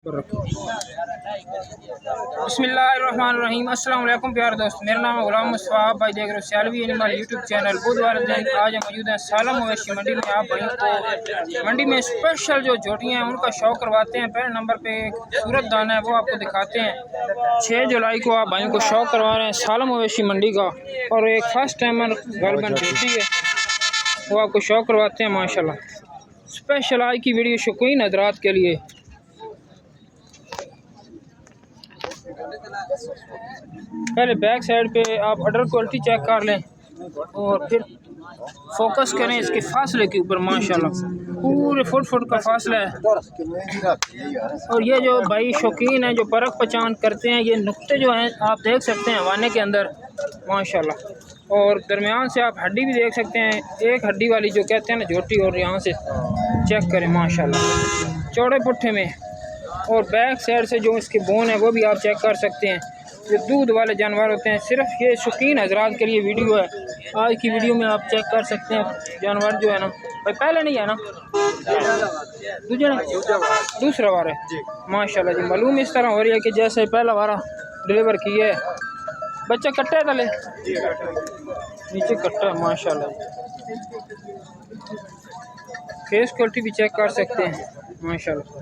बिस्मिल्लाहिर्रहमानिर्रहीम। अस्सलाम वालेकुम प्यारे दोस्त, मेरा नाम है गुलाम मुस्तफ़ा। आप भाई देख रहे हो सियालवी एनिमल यूट्यूब चैनल। बुधवार दिन आज हम मौजूद हैं सालम मवेशी मंडी में। आप भाई को मंडी में स्पेशल जो जोटियाँ हैं उनका शौक करवाते हैं। पहले नंबर पे एक सूरत दाना है वो आपको दिखाते हैं। 6 जुलाई को आप भाई को शौक करवा रहे हैं सालम मवेशी मंडी का, और एक फर्स्ट टाइमर गलबन जोटी है वो आपको शौक करवाते हैं माशाल्लाह। स्पेशल आज की वीडियो शौकीन हजरात के लिए। पहले बैक साइड पे आप अडर क्वालिटी चेक कर लें और फिर फोकस करें इसके फासले के ऊपर। माशाल्लाह पूरे फुट का फासला है। और ये जो भाई शौकीन है जो परख पहचान करते हैं, ये नुक्ते जो हैं आप देख सकते हैं हवाने के अंदर माशाल्लाह। और दरमियान से आप हड्डी भी देख सकते हैं, एक हड्डी वाली जो कहते हैं ना झोटी, और यहाँ से चेक करें माशाल्लाह चौड़े पुट्ठे में। और बैक साइड से जो इसके बोन है वो भी आप चेक कर सकते हैं। जो दूध वाले जानवर होते हैं, सिर्फ ये शौकीन हजरात के लिए वीडियो है। आज की वीडियो में आप चेक कर सकते हैं जानवर जो है ना भाई, पहले नहीं है ना दूसरा वार है माशाल्लाह जी। मालूम इस तरह हो रही है कि जैसे पहला वारा डिलीवर किया है। बच्चा कट्टा है तले नीचे कट्टा है माशाल्लाह। फेस क्वालिटी भी चेक कर सकते हैं माशाल्लाह।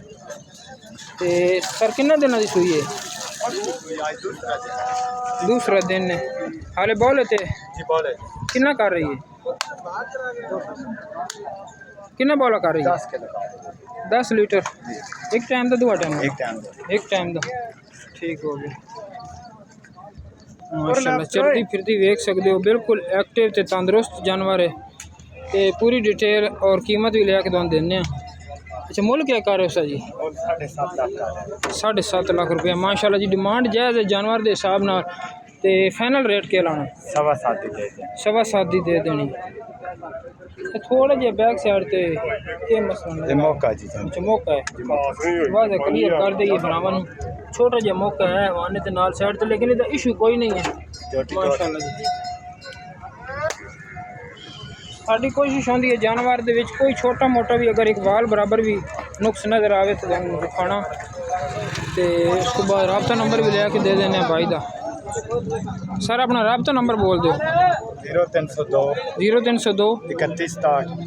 सर किन्ना दिन की सूई है? दूसरा दिन है। हाले बोले थे किन्ना कर रही है? किन्ना बोला कर रही है? 10 लीटर एक टाइम का, 2 टाइम? एक टाइम का। ठीक हो गया माशाल्लाह। चलती फिरती देख सकते हो, बिल्कुल एक्टिव ते तंदुरुस्त जानवर है। ते पूरी डिटेल और कीमत भी लेके तुम देने। अच्छा मुल क्या कर रहे हो सर जी? 7.5 लाख रुपया माशाल्लाह जी। डिमांड जायज़ है जानवर के हिसाब नाल। ते फाइनल रेट क्या लाना? 7.25 दी दे देनी। थोड़ा जिहा बैक साइड ते ये मसला मौका जी। अच्छा मौका है, वादा क्लियर कर दईए भरावां नूं। छोटा जिहा मौका है वाने ते नाल साइड ते, लेकिन इसदा इशू कोई नहीं है माशाल्लाह जी। साड़ी कोशिश होती है जानवर दे विच कोई छोटा मोटा भी अगर एक वाल बराबर भी नुक्स नज़र आवे तो दिखाना। तो उसके बाद राबता नंबर भी लेके दे देने भाई का। सर अपना राबता नंबर बोल दो। 0302 31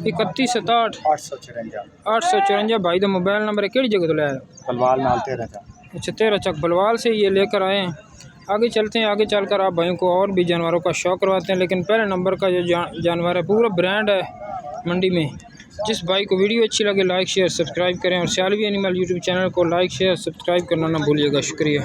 67 854 भाई का मोबाइल नंबर है। किहड़ी जगह तो लाया? बलवाल नाल 13 चक। अच्छा 13 चक बलवाल से ये लेकर आए हैं। आगे चलते हैं, आगे चलकर आप भाइयों को और भी जानवरों का शौक़ करवाते हैं। लेकिन पहले नंबर का जो जानवर है पूरा ब्रांड है मंडी में। जिस भाई को वीडियो अच्छी लगे लाइक शेयर सब्सक्राइब करें, और सियालवी एनिमल यूट्यूब चैनल को लाइक शेयर सब्सक्राइब करना ना भूलिएगा। शुक्रिया।